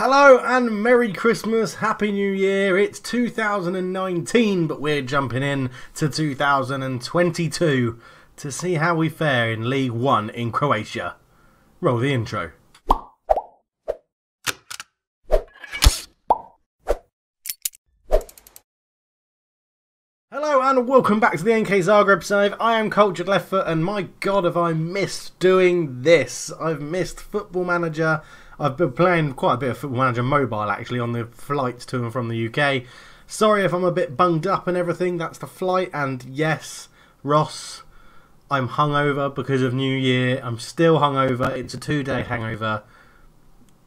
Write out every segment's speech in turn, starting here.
Hello and Merry Christmas, Happy New Year. It's 2019, but we're jumping in to 2022 to see how we fare in League One in Croatia. Roll the intro. Hello and welcome back to the NK Zagreb save. I am Cultured Left Foot and my god have I missed doing this. I've missed Football Manager. I've been playing quite a bit of Football Manager Mobile actually on the flights to and from the UK. Sorry if I'm a bit bunged up and everything, that's the flight. And yes, Ross, I'm hungover because of New Year. I'm still hungover. It's a 2-day hangover.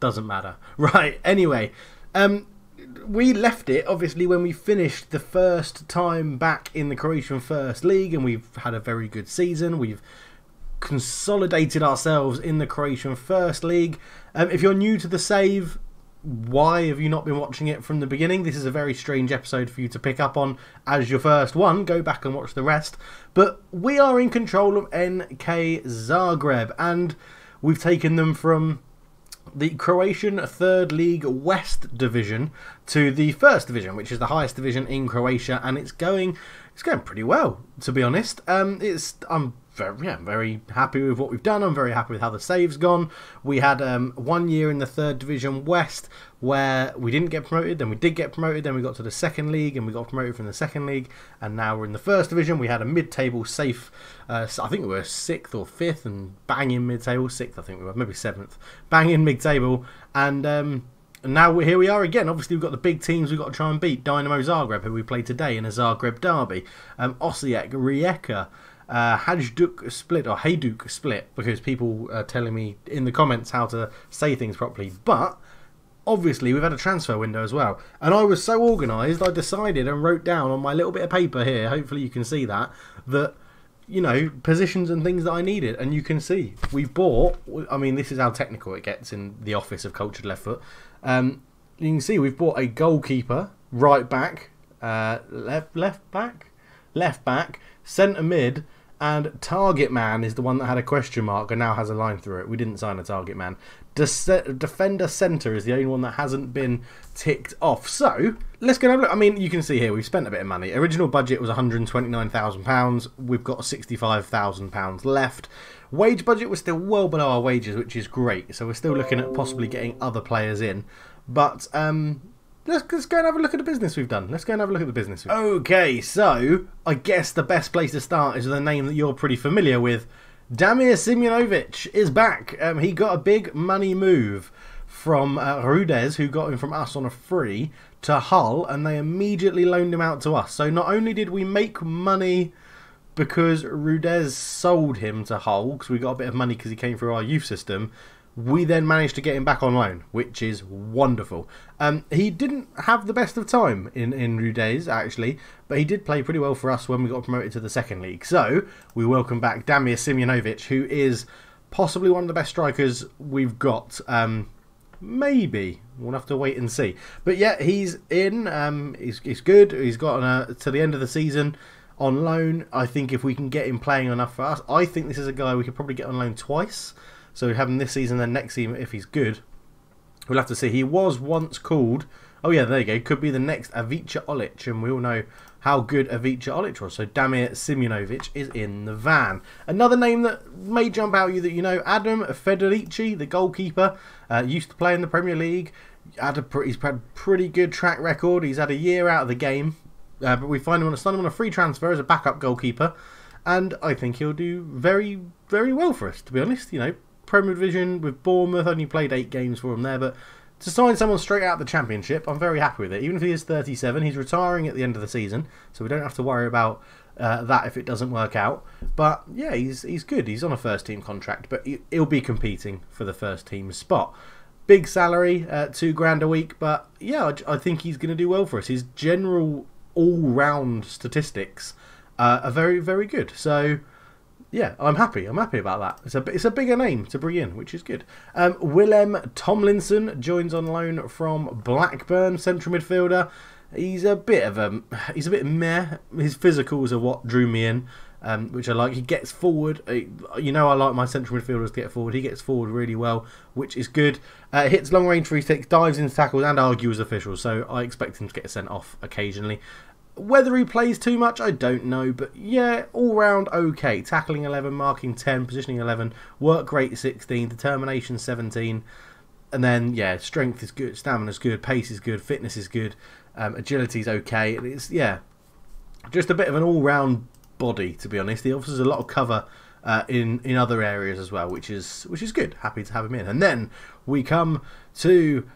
Doesn't matter. Right, anyway. We left it, obviously, when we finished the first time back in the Croatian First League, and we've had a very good season. We've consolidated ourselves in the Croatian First League. If you're new to the save, why have you not been watching it from the beginning? This is a very strange episode for you to pick up on as your first one. Go back and watch the rest. But we are in control of NK Zagreb, and we've taken them from the Croatian Third League West Division to the First Division, which is the highest division in Croatia, and it's going pretty well, to be honest. I'm very happy with what we've done. I'm very happy with how the save's gone. We had 1 year in the Third Division West where we didn't get promoted, then we did get promoted, then we got to the Second League and we got promoted from the Second League, and now we're in the First Division. We had a mid-table safe, I think we were 6th or 5th and banging mid-table, 6th I think we were, maybe 7th, banging mid-table, and now here we are again. Obviously we've got the big teams we've got to try and beat. Dynamo Zagreb, who we played today in a Zagreb derby, Osijek, Rijeka, Hajduk Split, because people are telling me in the comments how to say things properly. But obviously we've had a transfer window as well, and I was so organised I decided and wrote down on my little bit of paper here, hopefully you can see that, you know, positions and things that I needed. And you can see we've bought, I mean, this is how technical it gets in the office of Cultured Left Foot. You can see we've bought a goalkeeper, right back, left back, centre mid, and target man is the one that had a question mark and now has a line through it. We didn't sign a target man. Defender centre is the only one that hasn't been ticked off. So let's go and have a look. I mean, you can see here we've spent a bit of money. Original budget was £129,000. We've got £65,000 left. Wage budget was still well below our wages, which is great. So we're still looking at possibly getting other players in. But let's go and have a look at the business we've done. Okay, so I guess the best place to start is with a name that you're pretty familiar with. Damir Simjonovic is back. He got a big money move from Rudez, who got him from us on a free, to Hull, and they immediately loaned him out to us. So not only did we make money because Rudez sold him to Hull, because we got a bit of money because he came through our youth system, we then managed to get him back on loan, which is wonderful. He didn't have the best of time in Rudez, actually, but he did play pretty well for us when we got promoted to the Second League. So we welcome back Damir Simjonovic, who is possibly one of the best strikers we've got. Maybe. We'll have to wait and see. But yeah, he's in. He's good. He's got to the end of the season on loan. I think if we can get him playing enough for us, I think this is a guy we could probably get on loan twice. So we have him this season, then next season if he's good. We'll have to see. He was once called, oh yeah, there you go, could be the next Ivica Olic, and we all know how good Ivica Olic was. So Damir Simjonovic is in the van. Another name that may jump out at you that you know, Adam Federici, the goalkeeper, used to play in the Premier League. He's had a pretty good track record. He's had a year out of the game, but we signed him on a free transfer as a backup goalkeeper, and I think he'll do very, very well for us, to be honest. You know, Premier Division with Bournemouth, only played 8 games for him there, but to sign someone straight out of the Championship, I'm very happy with it. Even if he is 37, he's retiring at the end of the season, so we don't have to worry about that if it doesn't work out. But yeah, he's good. He's on a first team contract, but he'll be competing for the first team spot. Big salary, £2 a week, but yeah, I think he's going to do well for us. His general all-round statistics are very, very good. So yeah, I'm happy about that. It's a bigger name to bring in, which is good. Willem Tomlinson joins on loan from Blackburn, central midfielder. He's a bit meh. His physicals are what drew me in. which I like. He gets forward. You know, I like my central midfielders to get forward. He gets forward really well, which is good. Hits long range free kicks, dives into tackles, and argues officials. So I expect him to get sent off occasionally. Whether he plays too much, I don't know. But yeah, all round okay. Tackling 11, marking 10, positioning 11, work rate 16, determination 17. And then, yeah, strength is good, stamina's good, pace is good, fitness is good, agility is okay. It's, yeah, just a bit of an all-round body, to be honest. He offers a lot of cover in other areas as well, which is good. Happy to have him in. And then we come to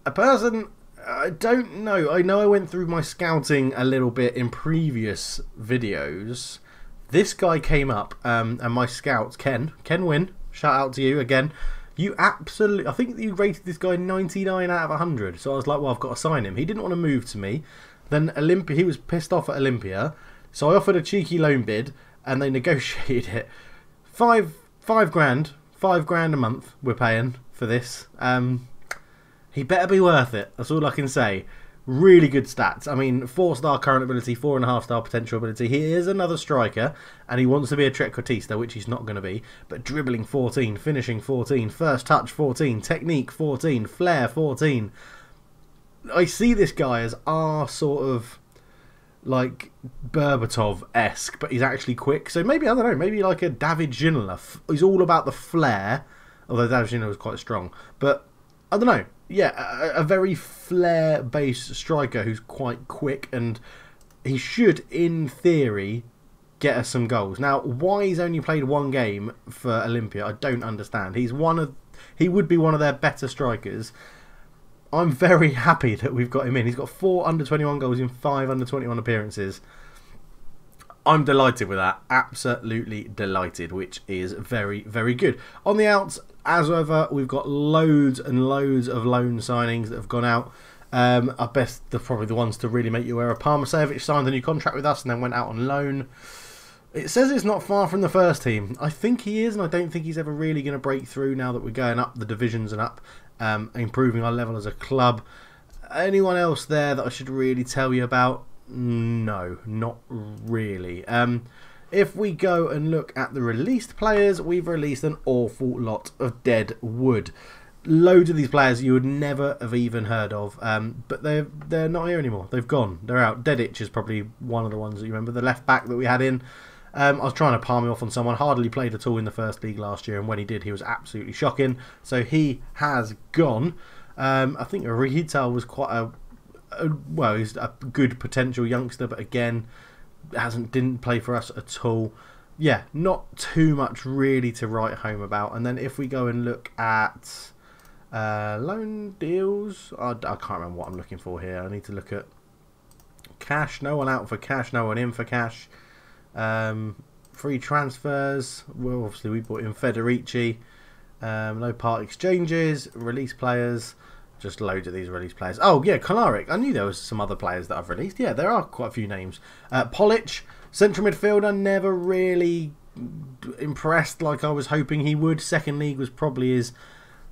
a person I don't know. I know I went through my scouting a little bit in previous videos. This guy came up, and my scout, Ken Wynn, shout out to you again. You absolutely, I think you rated this guy 99 out of 100. So I was like, well, I've got to sign him. He didn't want to move to me. Then Olympia, he was pissed off at Olympia. So I offered a cheeky loan bid, and they negotiated it. $5 grand a month we're paying for this. He better be worth it. That's all I can say. Really good stats. I mean, 4-star current ability, 4.5-star potential ability. He is another striker, and he wants to be a trequartista, which he's not going to be. But dribbling 14, finishing 14, first touch 14, technique 14, flair 14. I see this guy as our sort of like Berbatov-esque, but he's actually quick. So maybe, I don't know, maybe like a David Ginola. He's all about the flair, although David Ginola was quite strong. But I don't know. Yeah, a very flair-based striker who's quite quick, and he should, in theory, get us some goals. Now, why he's only played one game for Olympia, I don't understand. He would be one of their better strikers. I'm very happy that we've got him in. He's got 4 under-21 goals in 5 under-21 appearances. I'm delighted with that. Absolutely delighted, which is very, very good. On the outs, as ever, we've got loads and loads of loan signings that have gone out. I best probably the ones to really make you aware of. Parmasevic signed a new contract with us and then went out on loan. It says it's not far from the first team. I think he is, and I don't think he's ever really going to break through now that we're going up the divisions and up, improving our level as a club. Anyone else there that I should really tell you about? No, not really. If we go and look at the released players, we've released an awful lot of dead wood. Loads of these players you would never have even heard of, but they're not here anymore. They've gone. They're out. Dedic is probably one of the ones that you remember. The left back that we had in. I was trying to palm him off on someone. Hardly played at all in the first league last year, and when he did, he was absolutely shocking. So he has gone. I think Rihita was quite well, he's a good potential youngster, but again, didn't play for us at all. Yeah, not too much really to write home about. And then if we go and look at loan deals, I can't remember what I'm looking for here. I need to look at cash. No one out for cash, no one in for cash. Free transfers. Well, obviously we bought in Federici. No part exchanges. Release players. Just loads of these release players. Oh, yeah, Kolaric. I knew there was some other players that I've released. Yeah, there are quite a few names. Polic, central midfielder, never really impressed like I was hoping he would. Second league was probably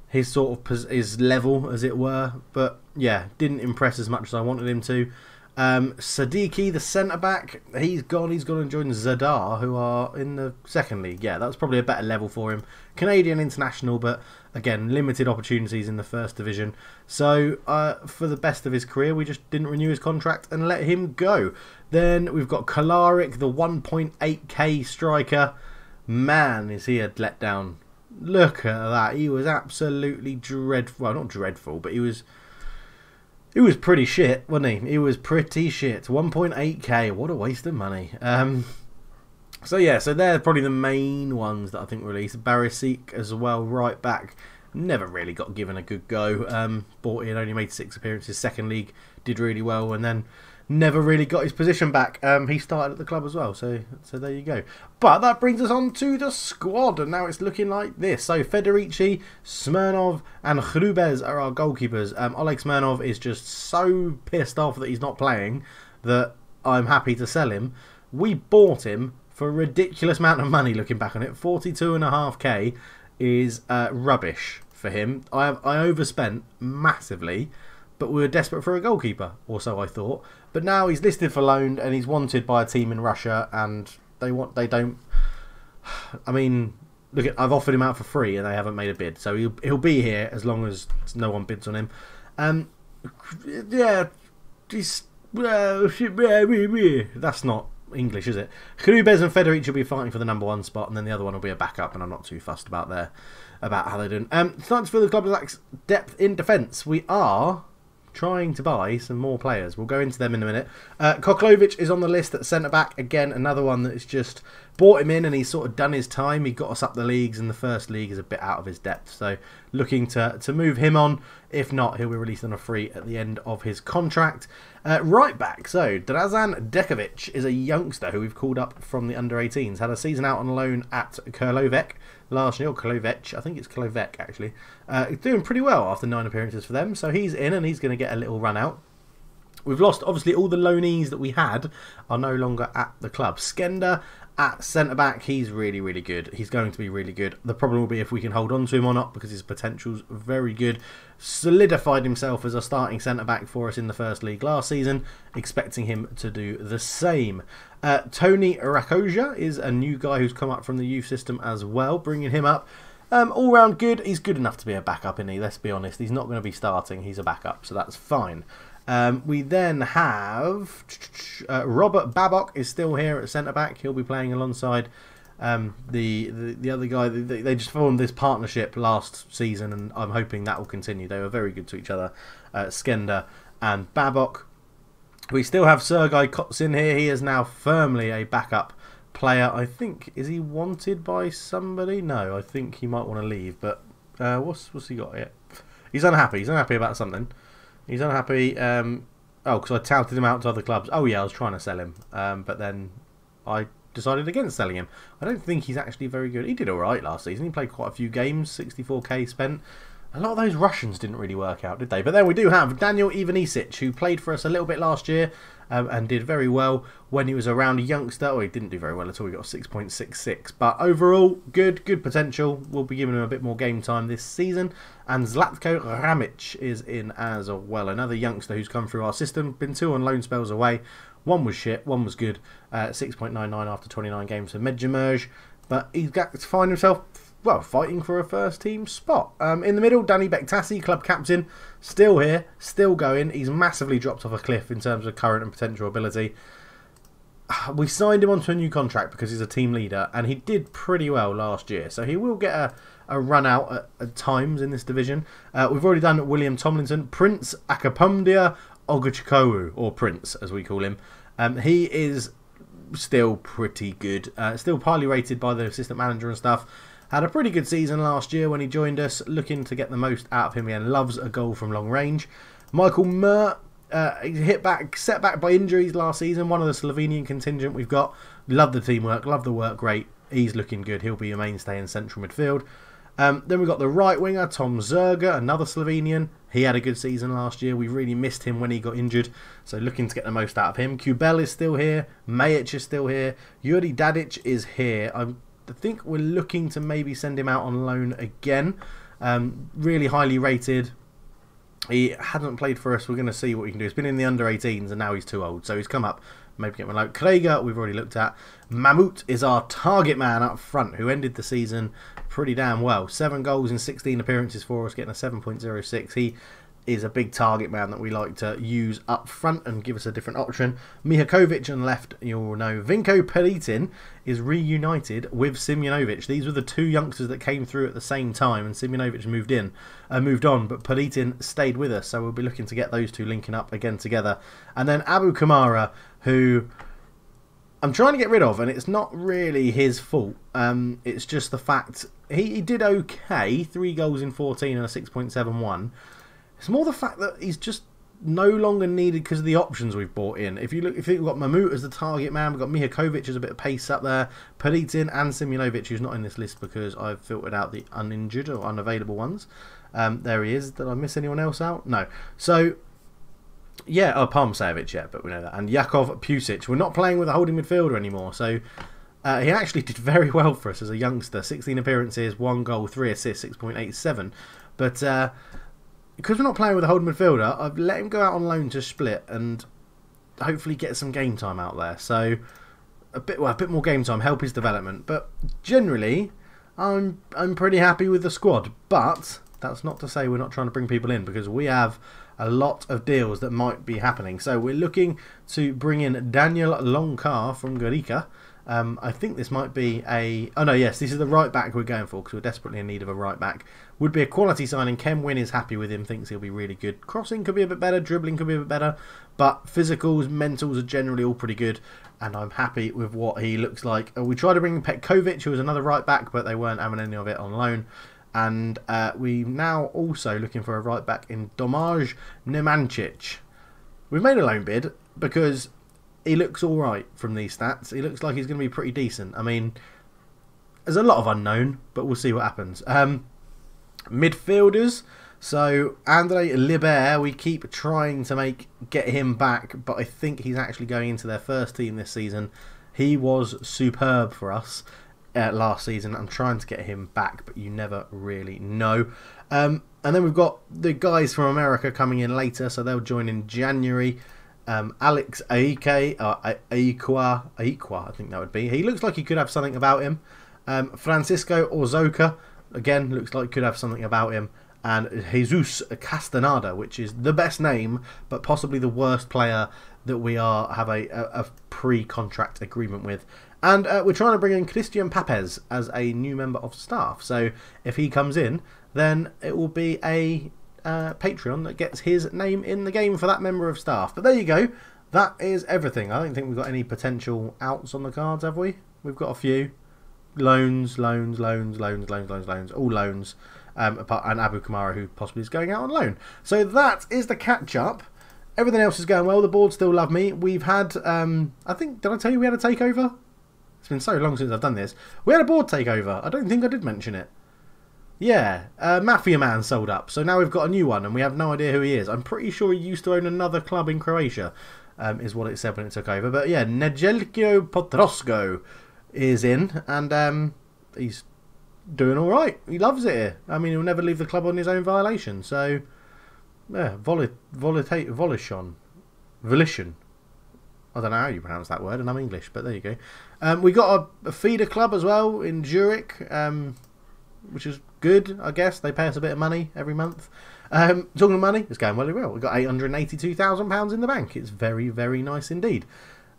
his sort of his level, as it were. But, yeah, didn't impress as much as I wanted him to. Sadiki, the centre-back, he's gone. He's gone and joined Zadar, who are in the second league. Yeah, that's probably a better level for him. Canadian international, but again, limited opportunities in the first division. So, for the best of his career, we just didn't renew his contract and let him go. Then we've got Kolaric, the 1.8k striker. Man, is he a letdown. Look at that. He was absolutely dreadful. Well, not dreadful, but he was pretty shit, wasn't he? He was pretty shit. 1.8k. What a waste of money. So yeah, so they're probably the main ones that I think released. Barisic as well, right back. Never really got given a good go. Bought in, only made 6 appearances. Second league, did really well, and then never really got his position back. He started at the club as well, so there you go. But that brings us on to the squad, and now it's looking like this. So Federici, Smirnov, and Hrubez are our goalkeepers. Oleg Smirnov is just so pissed off that he's not playing that I'm happy to sell him. We bought him for a ridiculous amount of money. Looking back on it, 42.5k is rubbish for him. I overspent massively. But we were desperate for a goalkeeper, or so I thought. But now he's listed for loan, and he's wanted by a team in Russia, and They don't. I mean, look, I've offered him out for free, and they haven't made a bid. So he'll be here as long as no one bids on him. Yeah, that's not English, is it? Krubez and Federic will be fighting for the #1 spot, and then the other one will be a backup, and I'm not too fussed about how they're doing. Starting to feel the club lacks depth in defence. We are trying to buy some more players. We'll go into them in a minute. Koklovic is on the list at centre-back. Again, another one that's just brought him in and he's sort of done his time. He got us up the leagues, and the first league is a bit out of his depth. So looking to move him on. If not, he'll be released on a free at the end of his contract. Right back, so Dražan Dekovic is a youngster who we've called up from the under-18s. Had a season out on loan at Krlovec last year, or Krlovec, I think it's Krlovec actually. Doing pretty well after 9 appearances for them, so he's in and he's going to get a little run out. We've lost, obviously, all the loanees that we had are no longer at the club. Skender at centre-back, he's really, really good. He's going to be really good. The problem will be if we can hold on to him or not, because his potential's very good. Solidified himself as a starting centre-back for us in the first league last season. Expecting him to do the same. Tony Rakoja is a new guy who's come up from the youth system as well, bringing him up. All round good. He's good enough to be a backup, isn't he? Let's be honest. He's not going to be starting. He's a backup, so that's fine. We then have Robert Babok is still here at centre-back. He'll be playing alongside the other guy. They just formed this partnership last season, and I'm hoping that will continue. They were very good to each other, Skender and Babok. We still have Sergei Kotsin here. He is now firmly a backup player. I think, is he wanted by somebody? No, I think he might want to leave. But what's he got here? He's unhappy. He's unhappy about something. He's unhappy. Because I touted him out to other clubs. Oh yeah, I was trying to sell him, but then I decided against selling him. I don't think he's actually very good. He did all right last season. He played quite a few games. 64k spent. A lot of those Russians didn't really work out, did they? But then we do have Daniel Ivanisic, who played for us a little bit last year and did very well when he was around a youngster. Well, he didn't do very well at all. He got 6.66. But overall, good potential. We'll be giving him a bit more game time this season. And Zlatko Ramic is in as well. Another youngster who's come through our system. Been 2 on loan spells away. One was shit, one was good. 6.99 after 29 games for Medjugorje. But he's got to find himself, well, fighting for a first team spot. In the middle, Danny Bektasi, club captain, still here, still going. He's massively dropped off a cliff in terms of current and potential ability. We signed him onto a new contract because he's a team leader, and he did pretty well last year. So he will get a run out at times in this division. We've already done William Tomlinson, Prince Akapundia Oguchikowu, or Prince as we call him. He is still pretty good, still highly rated by the assistant manager and stuff. Had a pretty good season last year when he joined us, looking to get the most out of him again. Loves a goal from long range. Michael Murr, set back by injuries last season. One of the Slovenian contingent we've got. Love the teamwork, love the work rate. He's looking good. He'll be a mainstay in central midfield. Then we've got the right winger, Tom Zerga, another Slovenian. He had a good season last year. We really missed him when he got injured, so looking to get the most out of him. Kubel is still here. Majic is still here. Yuri Dadic is here. I think we're looking to maybe send him out on loan again. Really highly rated. He hasn't played for us. We're going to see what he can do. He's been in the under-18s and now he's too old, so he's come up. Maybe get one out. Krieger, we've already looked at. Mahmout is our target man up front, who ended the season pretty damn well. 7 goals in 16 appearances for us, getting a 7.06. He is a big target man that we like to use up front and give us a different option. Mihakovic on left, you'll know. Vinko Pelitin is reunited with Simjonovic. These were the 2 youngsters that came through at the same time, and Simjonovic moved on, but Pelitin stayed with us, so we'll be looking to get those 2 linking up again together. And then Abu Kamara, who I'm trying to get rid of, and it's not really his fault. It's just the fact he did okay, 3 goals in 14 and a 6.71. It's more the fact that he's just no longer needed because of the options we've brought in. If you think we've got Mahmout as the target man, we've got Mihakovic as a bit of pace up there, Pelitin and Simjonovic, who's not in this list because I've filtered out the uninjured or unavailable ones. There he is. Did I miss anyone else out? No. So yeah, Palmsevic, yeah, but we know that. And Jakov Pusic. We're not playing with a holding midfielder anymore, so he actually did very well for us as a youngster. 16 appearances, 1 goal, 3 assists, 6.87. But because we're not playing with a holding midfielder, I've let him go out on loan to Split and hopefully get some game time out there. So a bit more game time, help his development. But generally, I'm pretty happy with the squad. But that's not to say we're not trying to bring people in, because we have a lot of deals that might be happening. So we're looking to bring in Daniel Longcar from Gorica. I think this might be a... Oh no, yes, this is the right back we're going for, because we're desperately in need of a right back. Would be a quality signing. Ken Wynn is happy with him, thinks he'll be really good. Crossing could be a bit better, dribbling could be a bit better, but physicals, mentals are generally all pretty good, and I'm happy with what he looks like. We tried to bring Petkovic, who was another right back, but they weren't having any of it on loan. And we're now also looking for a right back in Domaj Nemancic. We've made a loan bid because he looks alright from these stats. He looks like he's going to be pretty decent. I mean, there's a lot of unknown, but we'll see what happens. Midfielders. So, Andre Liber, we keep trying to get him back, but I think he's actually going into their first team this season. He was superb for us last season. I'm trying to get him back, but you never really know. And then we've got the guys from America coming in later, so they'll join in January. Alex Aikwa, I think that would be. He looks like he could have something about him. Francisco Orzoka, again, looks like could have something about him. And Jesus Castaneda, which is the best name, but possibly the worst player that we have a pre-contract agreement with. And we're trying to bring in Christian Papez as a new member of staff. So if he comes in, then it will be a Patreon that gets his name in the game for that member of staff. But there you go. That is everything. I don't think we've got any potential outs on the cards, have we? We've got a few. Loans. All loans. And Abu Kamara, who possibly is going out on loan. So that is the catch-up. Everything else is going well. The board still love me. We've had, I think, did I tell you we had a takeover? It's been so long since I've done this. We had a board takeover. I don't think I did mention it. Yeah, Mafia Man sold up. So now we've got a new one, and we have no idea who he is. I'm pretty sure he used to own another club in Croatia, is what it said when it took over. But yeah, Nedeljko Potrosko is in, and he's doing all right. He loves it here. I mean, he'll never leave the club on his own violation. So, yeah, Volition. I don't know how you pronounce that word, and I'm English, but there you go. We got a feeder club as well in Zurich, which is good, I guess. They pay us a bit of money every month. Talking of money, it's going really well. We've got £882,000 in the bank. It's very, very nice indeed.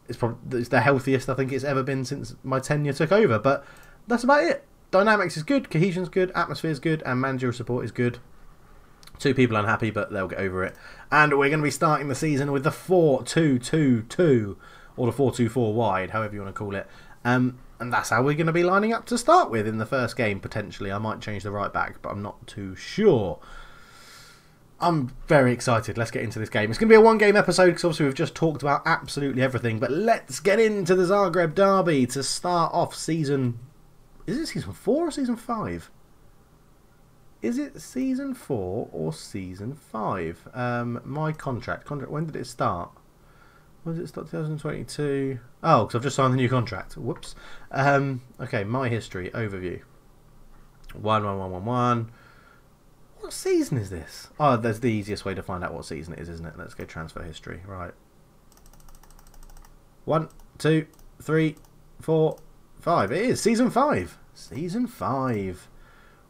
It's the healthiest I think it's ever been since my tenure took over, but that's about it. Dynamics is good, cohesion's good, atmosphere's good, and managerial support is good. 2 people unhappy, but they'll get over it. And we're going to be starting the season with the 4-2-2-2, or the 4-2-4 wide, however you want to call it. And that's how we're going to be lining up to start with in the first game, potentially. I might change the right back, but I'm not too sure. I'm very excited. Let's get into this game. It's going to be a one-game episode, because obviously we've just talked about absolutely everything. But let's get into the Zagreb derby to start off season... Is it season 4 or season 5? Is it season 4 or season 5? My contract. When did it start? When did it start? 2022. Oh, because I've just signed the new contract. Whoops. Okay, my history overview. 1-1-1-1-1. What season is this? Oh, that's the easiest way to find out what season it is, isn't it? Let's go transfer history. Right. 1, 2, 3, 4, 5. It is season 5. Season 5.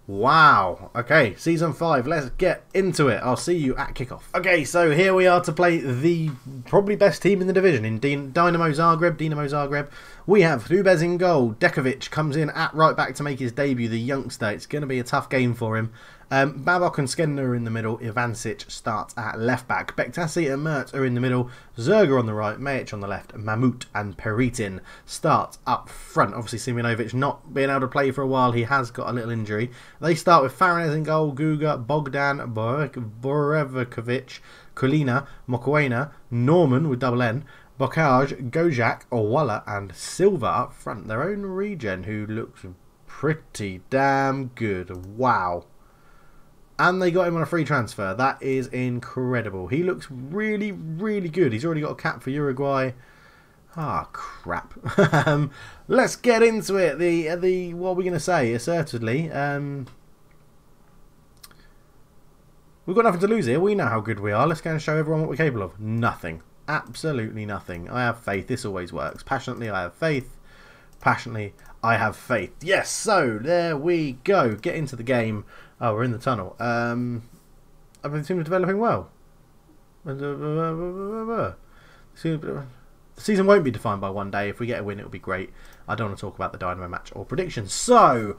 Wow. Okay, season 5. Let's get into it. I'll see you at kickoff. Okay, so here we are to play the probably best team in the division in Dinamo Zagreb. We have Rubez in goal. Dekovic comes in at right back to make his debut, the youngster. It's going to be a tough game for him. Babok and Skenner are in the middle. Ivancic starts at left back. Bektasi and Mert are in the middle. Zerger on the right. Majic on the left. Mamut and Peritin start up front. Obviously, Simjonovic not being able to play for a while. He has got a little injury. They start with Farinez in goal. Guga, Bogdan, Borevakovic, Kulina, Mokoena, Norman with double N, Bocage, Gojak, Owala and Silva up front. Their own regen, who looks pretty damn good. Wow. And they got him on a free transfer. That is incredible. He looks really, really good. He's already got a cap for Uruguay. Ah, crap. Let's get into it. What are we going to say? Assertedly, we've got nothing to lose here. We know how good we are. Let's go and show everyone what we're capable of. Nothing. Absolutely nothing. I have faith. This always works. Passionately, I have faith. Passionately, I have faith. Yes, so there we go. Get into the game. Oh, we're in the tunnel. Everything seems developing well. The season won't be defined by one day. If we get a win, it'll be great. I don't want to talk about the Dynamo match or predictions. So,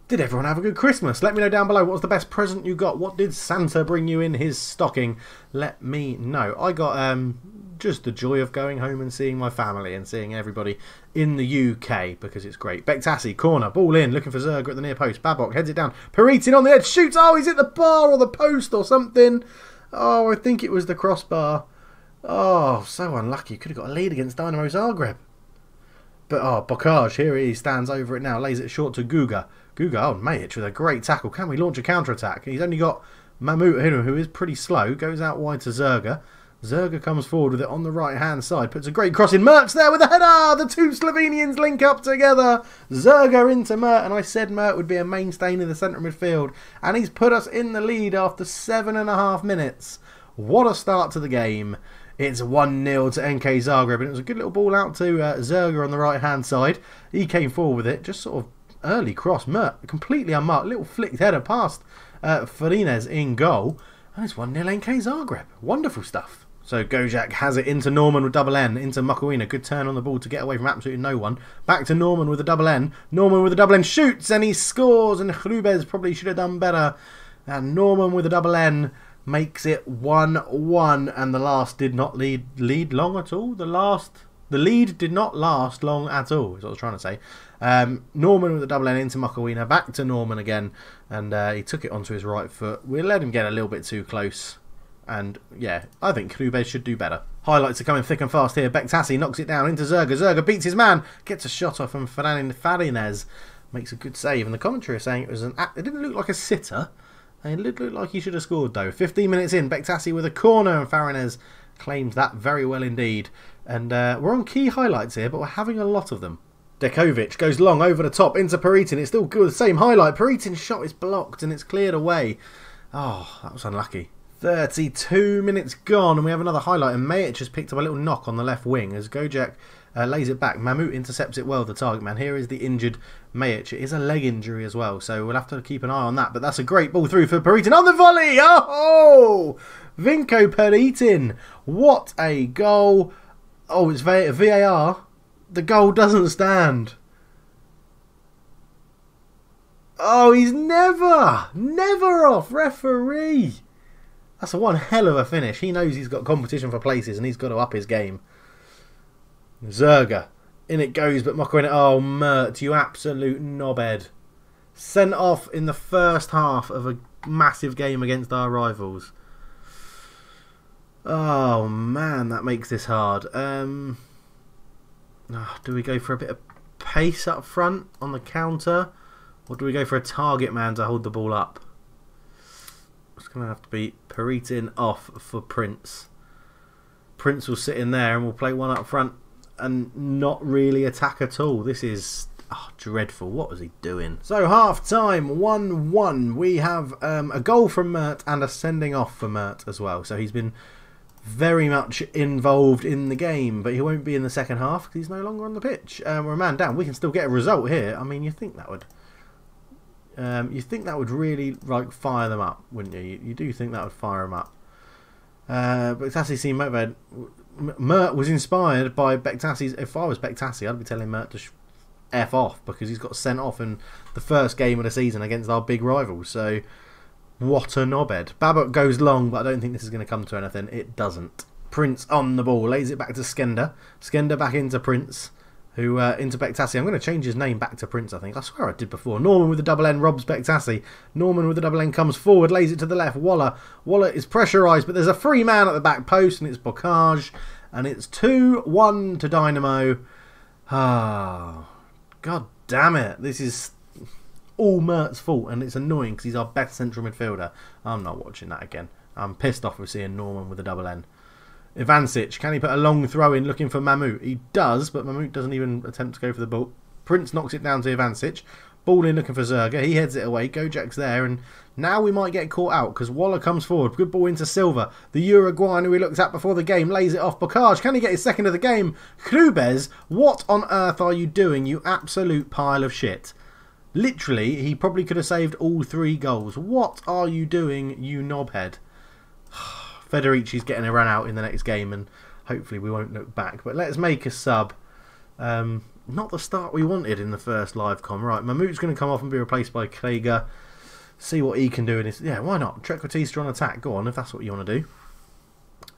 did everyone have a good Christmas? Let me know down below. What was the best present you got? What did Santa bring you in his stocking? Let me know. I got just the joy of going home and seeing my family and seeing everybody in the UK because it's great. Bektassi, corner, ball in, looking for Zerga at the near post. Babok heads it down. Peritin on the edge, shoots. Oh, he's hit the bar or the post or something. Oh, I think it was the crossbar. Oh, so unlucky. Could have got a lead against Dynamo Zagreb. But, oh, Bocage, here he stands over it now. Lays it short to Guga. Guga, oh, Majic with a great tackle. Can we launch a counter-attack? He's only got Mahmoud here, who is pretty slow. Goes out wide to Zerga. Zerga comes forward with it on the right-hand side. Puts a great cross in. Mert's there with a header. The two Slovenians link up together. Zerga into Mert. And I said Mert would be a mainstay in the centre midfield. And he's put us in the lead after 7.5 minutes. What a start to the game. It's 1-0 to NK Zagreb. And it was a good little ball out to Zerga on the right-hand side. He came forward with it. Just sort of early cross. Mert completely unmarked. Little flicked header past Farinez in goal. And it's 1-0 NK Zagreb. Wonderful stuff. So Gojak has it into Norman with double N, into Mokoina. Good turn on the ball to get away from absolutely no one. Back to Norman with a double N. Norman with a double N shoots and he scores. And Hrubez probably should have done better. And Norman with a double N makes it 1-1. And the last did not lead long at all. The lead did not last long at all, is what I was trying to say. Norman with a double N into Mokoina. Back to Norman again. And he took it onto his right foot. We let him get a little bit too close. And, yeah, I think Hrubez should do better. Highlights are coming thick and fast here. Bektassi knocks it down into Zerga. Zerga beats his man. Gets a shot off from Farinez. Makes a good save. And the commentary is saying it was it didn't look like a sitter. It looked like he should have scored, though. 15 minutes in. Bektassi with a corner. And Farinez claims that very well indeed. And we're on key highlights here, but we're having a lot of them. Dekovic goes long over the top into Peritin. It's still good. The same highlight. Peritin's shot is blocked and it's cleared away. Oh, that was unlucky. 32 minutes gone and we have another highlight and Majic has picked up a little knock on the left wing as Gojak lays it back. Mahmoud intercepts it well, the target man. Here is the injured Majic. It is a leg injury as well, so we'll have to keep an eye on that. But that's a great ball through for Peritin on the volley. Oh! Vinko Peritin. What a goal. Oh, it's VAR. The goal doesn't stand. Oh, he's never off. Referee. That's one hell of a finish. He knows he's got competition for places and he's got to up his game. Zerga. In it goes, but Mokoina. Oh, Mert, you absolute knobhead. Sent off in the first half of a massive game against our rivals. Oh, man, that makes this hard. Do we go for a bit of pace up front on the counter? Or do we go for a target man to hold the ball up? It's going to have to be Peritin off for Prince. Prince will sit in there and we'll play one up front and not really attack at all. This is dreadful. What was he doing? So half time, 1-1. We have a goal from Mert and a sending off for Mert as well. So he's been very much involved in the game, but he won't be in the second half because he's no longer on the pitch. We're a man down. We can still get a result here. I mean, you think that would... really fire them up, wouldn't you? You do think that would fire them up. Bektassi seemed motivated. Mert was inspired by Bektassi's... If I was Bektassi, I'd be telling Mert to F off because he's got sent off in the first game of the season against our big rivals. So, what a knobhead. Babok goes long, but I don't think this is going to come to anything. It doesn't. Prince on the ball. Lays it back to Skender. Skender back into Prince. Who into Bektassi. I'm going to change his name back to Prince, I think. I swear I did before. Norman with the double N robs Bektassi. Norman with the double N comes forward, lays it to the left. Waller is pressurised, but there's a free man at the back post, and it's Bocage. And it's 2-1 to Dynamo. Ah, God damn it. This is all Mert's fault, and it's annoying because he's our best central midfielder. I'm not watching that again. I'm pissed off with seeing Norman with the double N. Ivancic, can he put a long throw in looking for Mahmoud? He does, but Mahmoud doesn't even attempt to go for the ball. Prince knocks it down to Ivancic. Ball in looking for Zerga. He heads it away. Gojak's there, and now we might get caught out because Waller comes forward. Good ball into Silva. The Uruguayan who we looked at before the game lays it off. Bocage, can he get his second of the game? Krubez, what on earth are you doing, you absolute pile of shit? Literally, he probably could have saved all 3 goals. What are you doing, you knobhead? Federici's getting a run out in the next game, and hopefully we won't look back. But let's make a sub. Not the start we wanted in the first live com. Right, Mahmoud's going to come off and be replaced by Krieger. See what he can do in his... Yeah, why not? Trekvatista on attack. Go on, if that's what you want to do.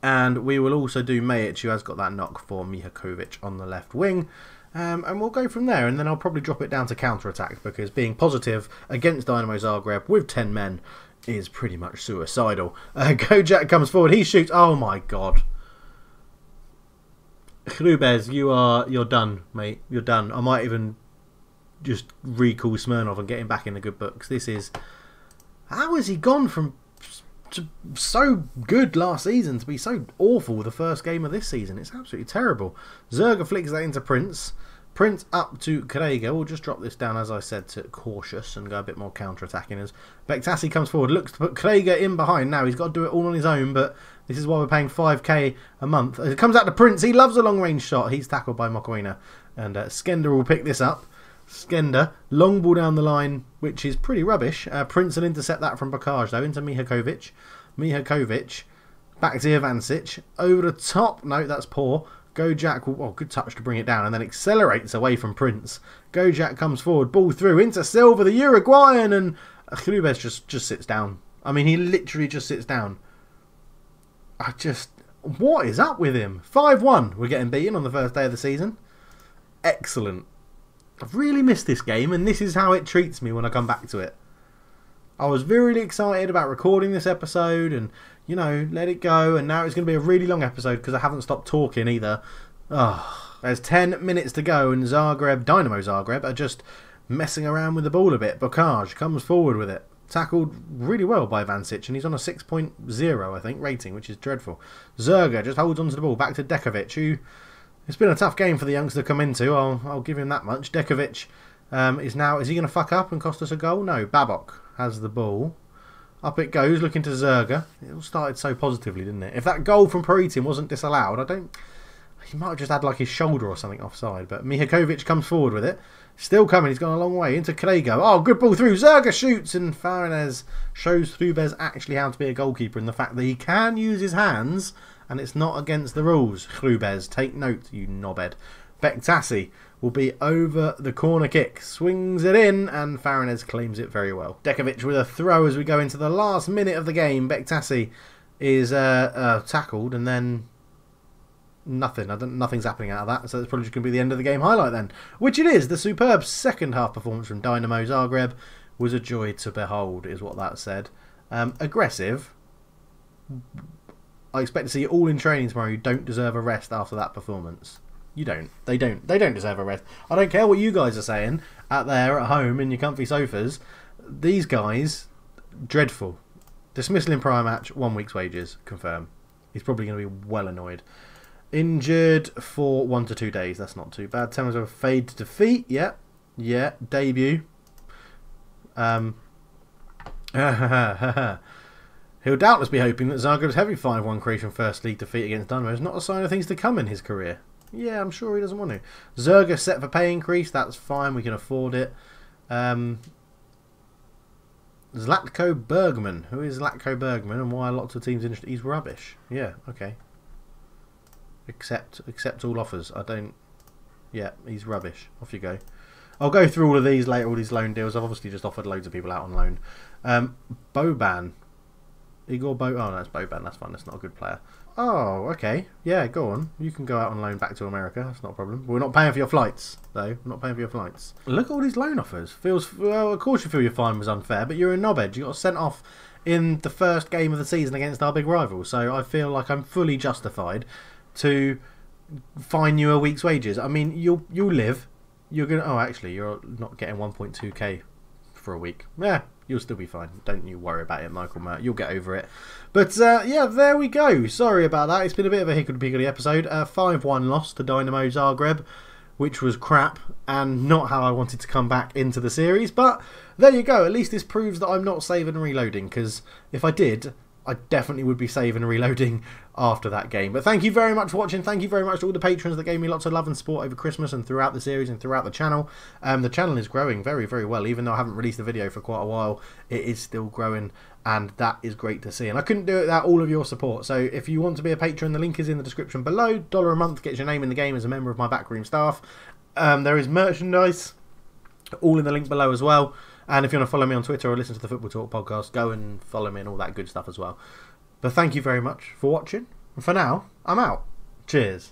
And we will also do Majic, who has got that knock for Mihakovic on the left wing. And we'll go from there. And then I'll probably drop it down to counter-attack, because being positive against Dynamo Zagreb with 10 men is pretty much suicidal. Gojak comes forward. He shoots. Oh, my God. Krubez, you're done, mate. You're done. I might even just recall Smirnov and get him back in the good books. This is... How has he gone from so good last season to be so awful the first game of this season? It's absolutely terrible. Zerga flicks that into Prince. Prince up to Krieger. We'll just drop this down, as I said, to cautious and go a bit more counter-attacking as Bektasi comes forward, looks to put Krieger in behind. Now he's got to do it all on his own, but this is why we're paying 5k a month. It comes out to Prince. He loves a long-range shot. He's tackled by Mokoena, and Skender will pick this up. Skender, long ball down the line, which is pretty rubbish. Prince will intercept that from Bocage, though, into Mihakovic. Mihakovic, back to Ivancic. Over the top. No, that's poor. Gojak, good touch to bring it down, and then accelerates away from Prince. Gojak comes forward, ball through into Silva, the Uruguayan, and Krubez just sits down. I mean, he literally just sits down. What is up with him? 5-1, we're getting beaten on the first day of the season. Excellent. I've really missed this game, and this is how it treats me when I come back to it. I was really excited about recording this episode and, you know, let it go. And now it's going to be a really long episode because I haven't stopped talking either. Oh, there's 10 minutes to go and Dynamo Zagreb, are just messing around with the ball a bit. Bocage comes forward with it. Tackled really well by Vancic, and he's on a 6.0, I think, rating, which is dreadful. Zerga just holds onto the ball. Back to Dekovic, who... It's been a tough game for the youngster to come into. I'll give him that much. Dekovic is he going to fuck up and cost us a goal? No. Babok has the ball. Up it goes, looking to Zerga. It all started so positively, didn't it? If that goal from Peritin wasn't disallowed, he might have just had like his shoulder or something offside. But Mihakovic comes forward with it. Still coming. He's gone a long way into Krieger. Oh, good ball through. Zerga shoots, and Farinez shows Krubez actually how to be a goalkeeper and the fact that he can use his hands and it's not against the rules. Krubez, take note, you knobhead. Bektasi will be over the corner kick. Swings it in, and Farinez claims it very well. Dekovic with a throw as we go into the last minute of the game. Bektasi is tackled, and then nothing's happening out of that. So it's probably just going to be the end of the game highlight then. Which it is. The superb second half performance from Dynamo Zagreb was a joy to behold, is what that said. Aggressive. I expect to see you all in training tomorrow. You don't deserve a rest after that performance. You don't. They don't deserve a rest. I don't care what you guys are saying out there at home in your comfy sofas. These guys, dreadful. Dismissal in prior match, 1 week's wages, confirm. He's probably going to be well annoyed. Injured for 1 to 2 days. That's not too bad. 10 was a fade to defeat. Yeah. Debut. He'll doubtless be hoping that Zagreb's heavy 5-1 Croatian First League defeat against Dynamo is not a sign of things to come in his career. Yeah, I'm sure he doesn't want to. Zerga set for pay increase. That's fine. We can afford it. Zlatko Bergman. Who is Zlatko Bergman and why are lots of teams interested? He's rubbish. Yeah, okay. Accept all offers. Yeah, he's rubbish. Off you go. I'll go through all of these later, all these loan deals. I've obviously just offered loads of people out on loan. Boban. Igor Bo... Oh, no, it's Boban. That's fine. That's not a good player. Oh, okay. Yeah, go on. You can go out on loan back to America. That's not a problem. We're not paying for your flights, though. We're not paying for your flights. Look at all these loan offers. Well, of course you feel your fine was unfair, but you're a knobhead. You got sent off in the first game of the season against our big rival. So I feel like I'm fully justified to fine you a week's wages. I mean, you'll live. You're gonna... Oh, actually, you're not getting 1.2k for a week. Yeah. You'll still be fine. Don't you worry about it, Michael Mert. You'll get over it. But, yeah, there we go. Sorry about that. It's been a bit of a hickory-pickory episode. 5-1 loss to Dynamo Zagreb. which was crap and not how I wanted to come back into the series. But there you go. At least this proves that I'm not saving and reloading, because if I did, I definitely would be saving and reloading after that game. But thank you very much for watching. Thank you very much to all the patrons that gave me lots of love and support over Christmas and throughout the series and throughout the channel. The channel is growing very, very well. Even though I haven't released a video for quite a while, it is still growing, and that is great to see. And I couldn't do it without all of your support. So if you want to be a patron, the link is in the description below. $1 a month gets your name in the game as a member of my backroom staff. There is merchandise, all in the link below as well. And if you want to follow me on Twitter or listen to the Football Talk podcast, go and follow me and all that good stuff as well. But thank you very much for watching. And for now, I'm out. Cheers.